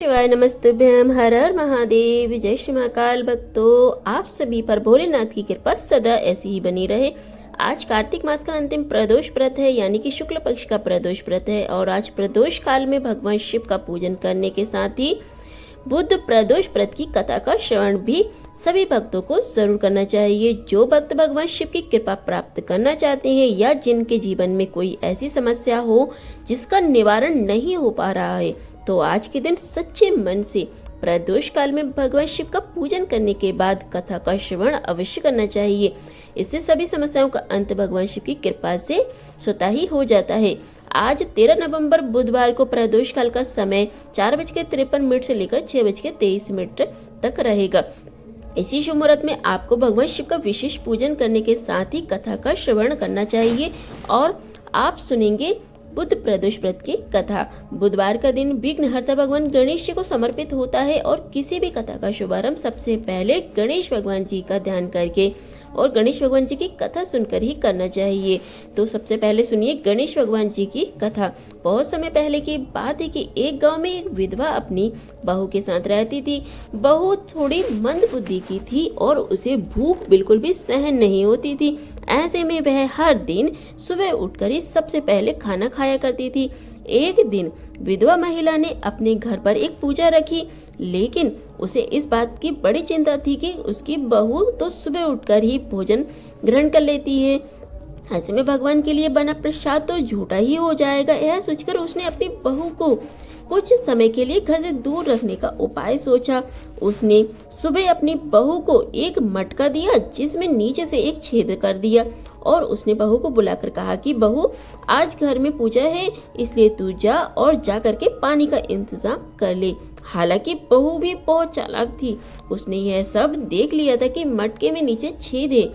शिवाय नमस्तुभ्यम। हर हर महादेव। जय श्री महाकाल। भक्तों, आप सभी पर भोलेनाथ की कृपा सदा ऐसी ही बनी रहे। आज कार्तिक मास का अंतिम प्रदोष व्रत है, यानी कि शुक्ल पक्ष का प्रदोष व्रत है। और आज प्रदोष काल में भगवान शिव का पूजन करने के साथ ही बुध प्रदोष व्रत की कथा का श्रवण भी सभी भक्तों को जरूर करना चाहिए। जो भक्त भगवान शिव की कृपा प्राप्त करना चाहते हैं या जिनके जीवन में कोई ऐसी समस्या हो जिसका निवारण नहीं हो पा रहा है, तो आज के दिन सच्चे मन से प्रदोष काल में भगवान शिव का पूजन करने के बाद कथा का श्रवण अवश्य करना चाहिए। इससे सभी समस्याओं का अंत भगवान शिव की कृपा से स्वतः ही हो जाता है। आज 13 नवंबर बुधवार को प्रदोष काल का समय 4:53 से लेकर 6:23 तक रहेगा। इसी शुभ मुहूर्त में आपको भगवान शिव का विशेष पूजन करने के साथ ही कथा का श्रवण करना चाहिए। और आप सुनेंगे बुध प्रदोष व्रत की कथा। बुधवार का दिन विघ्नहर्ता भगवान गणेश जी को समर्पित होता है और किसी भी कथा का शुभारंभ सबसे पहले गणेश भगवान जी का ध्यान करके और गणेश भगवान जी की कथा सुनकर ही करना चाहिए। तो सबसे पहले सुनिए गणेश भगवान जी की कथा। बहुत समय पहले की बात है कि एक गांव में एक विधवा अपनी बहू के साथ रहती थी। बहू थोड़ी मंद बुद्धि की थी और उसे भूख बिल्कुल भी सहन नहीं होती थी। ऐसे में वह हर दिन सुबह उठकर ही सबसे पहले खाना खाया करती थी। एक दिन विधवा महिला ने अपने घर पर एक पूजा रखी, लेकिन उसे इस बात की बड़ी चिंता थी कि उसकी बहू तो सुबह उठकर ही भोजन ग्रहण कर लेती है। ऐसे में भगवान के लिए बना प्रसाद तो झूठा ही हो जाएगा। यह सोचकर उसने अपनी बहू को कुछ समय के लिए घर से दूर रखने का उपाय सोचा। उसने सुबह अपनी बहू को एक मटका दिया जिसमें नीचे से एक छेद कर दिया और उसने बहू को बुलाकर कहा कि बहू, आज घर में पूजा है, इसलिए तू जा और जा करके पानी का इंतजाम कर ले। हालांकि बहू भी बहुत चालाक थी। उसने यह सब देख लिया था कि मटके में नीचे छेद है।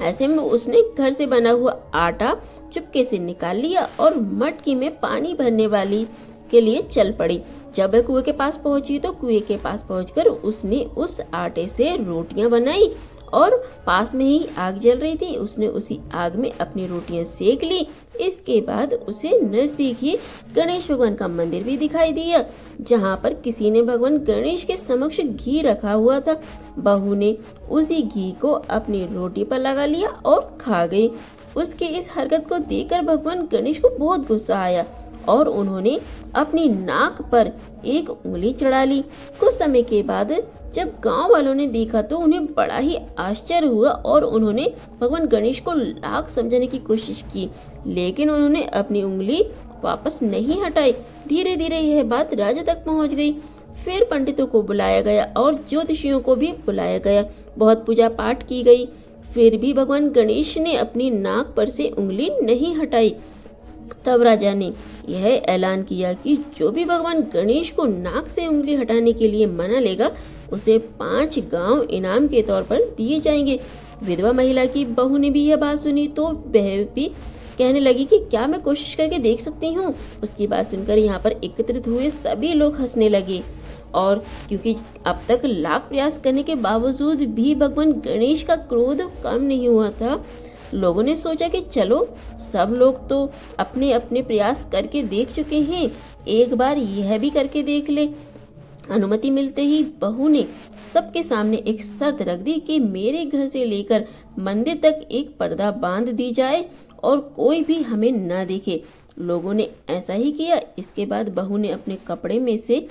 ऐसे में उसने घर से बना हुआ आटा चुपके से निकाल लिया और मटकी में पानी भरने वाली के लिए चल पड़ी। जब वह कुएं के पास पहुंची तो कुएं के पास पहुंचकर उसने उस आटे से रोटियां बनाई और पास में ही आग जल रही थी। उसने उसी आग में अपनी रोटियां सेक ली। इसके बाद उसे नजदीक ही गणेश भगवान का मंदिर भी दिखाई दिया, जहां पर किसी ने भगवान गणेश के समक्ष घी रखा हुआ था। बहू ने उसी घी को अपनी रोटी पर लगा लिया और खा गई। उसके इस हरकत को देखकर भगवान गणेश को बहुत गुस्सा आया और उन्होंने अपनी नाक पर एक उंगली चढ़ा ली। कुछ समय के बाद जब गांव वालों ने देखा तो उन्हें बड़ा ही आश्चर्य हुआ और उन्होंने भगवान गणेश को लाख समझाने की कोशिश की, लेकिन उन्होंने अपनी उंगली वापस नहीं हटाई। धीरे धीरे यह बात राजा तक पहुंच गई। फिर पंडितों को बुलाया गया और ज्योतिषियों को भी बुलाया गया। बहुत पूजा पाठ की गई, फिर भी भगवान गणेश ने अपनी नाक पर से उंगली नहीं हटाई। तब राजा ने यह ऐलान किया कि जो भी भगवान गणेश को नाक से उंगली हटाने के लिए मना लेगा, उसे 5 गांव इनाम के तौर पर दिए जाएंगे। विधवा महिला की बहू ने भी यह बात सुनी तो वह भी कहने लगी कि क्या मैं कोशिश करके देख सकती हूँ। उसकी बात सुनकर यहाँ पर एकत्रित हुए सभी लोग हंसने लगे। और क्योंकि अब तक लाख प्रयास करने के बावजूद भी भगवान गणेश का क्रोध कम नहीं हुआ था, लोगों ने सोचा कि चलो, सब लोग तो अपने अपने प्रयास करके देख चुके हैं, एक बार यह भी करके देख ले। अनुमति मिलते ही बहू ने सबके सामने एक शर्त रख दी कि मेरे घर से लेकर मंदिर तक एक पर्दा बांध दी जाए और कोई भी हमें न देखे। लोगों ने ऐसा ही किया। इसके बाद बहू ने अपने कपड़े में से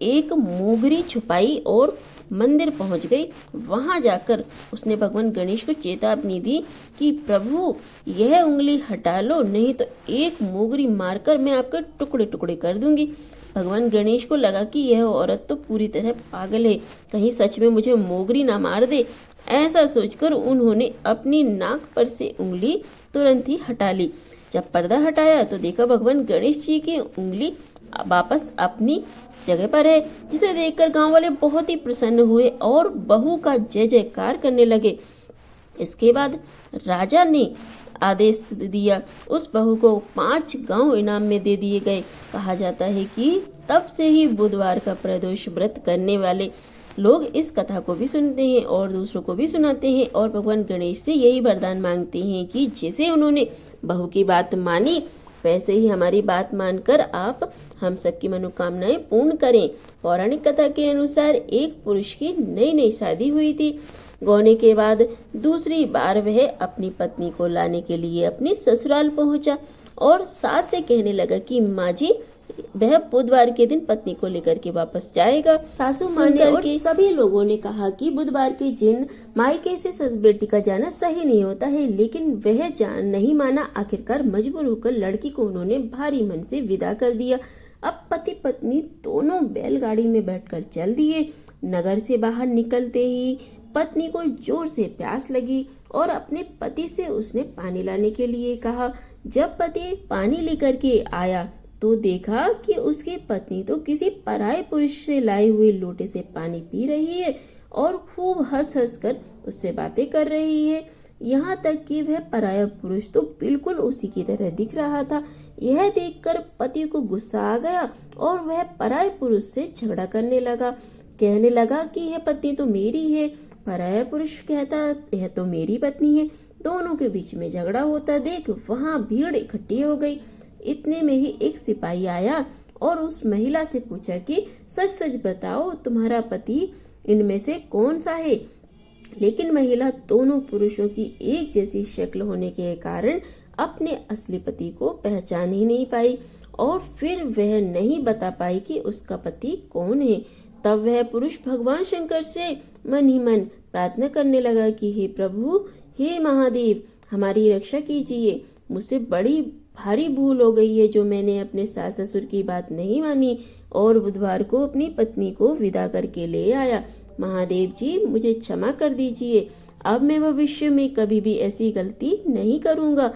एक मोगरी छुपाई और मंदिर पहुंच गई। वहां जाकर उसने भगवान गणेश को चेतावनी दी कि प्रभु, यह उंगली हटा लो, नहीं तो एक मोगरी मारकर मैं आपके टुकड़े टुकड़े कर दूंगी। भगवान गणेश को लगा कि यह औरत तो पूरी तरह पागल है, कहीं सच में मुझे मोगरी ना मार दे। ऐसा सोचकर उन्होंने अपनी नाक पर से उंगली तुरंत ही हटा ली। जब पर्दा हटाया तो देखा भगवान गणेश जी की उंगली वापस अपनी जगह पर है, जिसे देखकर गांव वाले बहुत ही प्रसन्न हुए और बहू का जय जयकार करने लगे। इसके बाद राजा ने आदेश दिया, उस बहू को 5 गांव इनाम में दे दिए गए। कहा जाता है कि तब से ही बुधवार का प्रदोष व्रत करने वाले लोग इस कथा को भी सुनते हैं और दूसरों को भी सुनाते हैं और भगवान गणेश से यही वरदान मांगते हैं कि जैसे उन्होंने बहू की बात मानी वैसे ही हमारी बात मानकर आप हम सबकी मनोकामनाएं पूर्ण करें। पौराणिक कथा के अनुसार एक पुरुष की नई शादी हुई थी। गौने के बाद दूसरी बार वह अपनी पत्नी को लाने के लिए अपने ससुराल पहुंचा और सास से कहने लगा कि माँ जी, वह बुधवार के दिन पत्नी को लेकर के वापस जाएगा। सासू माँ ने और सभी लोगों ने कहा कि बुधवार के दिन मायके से सस बेटी का जाना सही नहीं होता है, लेकिन वह जान नहीं माना। आखिरकार मजबूर होकर लड़की को उन्होंने भारी मन से विदा कर दिया। अब पति पत्नी दोनों बैलगाड़ी में बैठकर चल दिए। नगर से बाहर निकलते ही पत्नी को जोर से प्यास लगी और अपने पति से उसने पानी लाने के लिए कहा। जब पति पानी लेकर के आया तो देखा कि उसकी पत्नी तो किसी पराये पुरुष से लाए हुए लोटे से पानी पी रही है और खूब हंस हंस कर उससे बातें कर रही है। यहाँ तक कि वह पराया पुरुष तो बिल्कुल उसी की तरह दिख रहा था। यह देखकर पति को गुस्सा आ गया और वह पराये पुरुष से झगड़ा करने लगा। कहने लगा कि यह पत्नी तो मेरी है। पराया पुरुष कहता यह तो मेरी पत्नी है। दोनों के बीच में झगड़ा होता देख वहां भीड़ इकट्ठी हो गई। इतने में ही एक सिपाही आया और उस महिला से पूछा कि सच सच बताओ, तुम्हारा पति इनमें से कौन सा है? लेकिन महिला दोनों पुरुषों की एक जैसी शक्ल होने के कारण अपने असली पति को पहचान ही नहीं पाई और फिर वह नहीं बता पाई कि उसका पति कौन है। तब वह पुरुष भगवान शंकर से मन ही मन प्रार्थना करने लगा कि हे प्रभु, हे महादेव, हमारी रक्षा कीजिए। मुझसे बड़ी भारी भूल हो गई है जो मैंने अपने सास ससुर की बात नहीं मानी और बुधवार को अपनी पत्नी को विदा करके ले आया। महादेव जी, मुझे क्षमा कर दीजिए। अब मैं भविष्य में कभी भी ऐसी गलती नहीं करूंगा।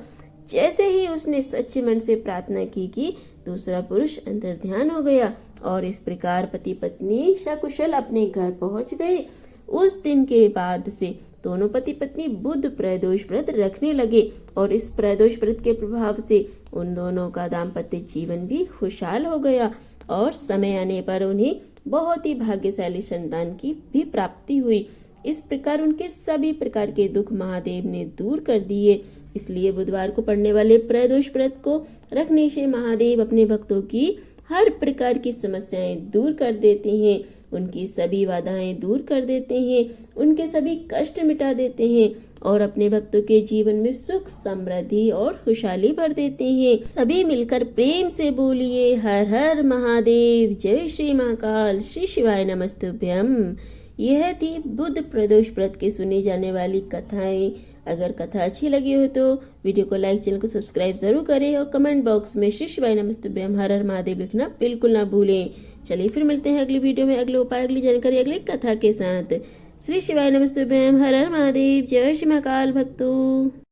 जैसे ही उसने सच्चे मन से प्रार्थना की कि दूसरा पुरुष अंतर ध्यान हो गया और इस प्रकार पति पत्नी सकुशल अपने घर पहुंच गए। उस दिन के बाद से दोनों पति पत्नी बुध प्रदोष व्रत रखने लगे और इस प्रदोष व्रत के प्रभाव से उन दोनों का दाम्पत्य जीवन भी खुशहाल हो गया और समय आने पर उन्हें बहुत ही भाग्यशाली संतान की भी प्राप्ति हुई। इस प्रकार उनके सभी प्रकार के दुख महादेव ने दूर कर दिए। इसलिए बुधवार को पड़ने वाले प्रदोष व्रत को रखने से महादेव अपने भक्तों की हर प्रकार की समस्याएं दूर कर देते हैं, उनकी सभी बाधाएं दूर कर देते हैं, उनके सभी कष्ट मिटा देते हैं और अपने भक्तों के जीवन में सुख समृद्धि और खुशहाली भर देते हैं। सभी मिलकर प्रेम से बोलिए हर हर महादेव, जय श्री महाकाल, श्री शिवाय नमस्तुभ्यम। यह थी बुध प्रदोष व्रत के सुनी जाने वाली कथाएं। अगर कथा अच्छी लगी हो तो वीडियो को लाइक, चैनल को सब्सक्राइब जरूर करें और कमेंट बॉक्स में श्री शिवाय नमस्तुभ्यम हर हर महादेव लिखना बिल्कुल ना भूलें। चलिए फिर मिलते हैं अगली वीडियो में अगले उपाय, अगली जानकारी, अगली कथा के साथ। श्री शिवाय नमस्तुभ्यम हर हर महादेव, जय श्री महाकाल भक्तों।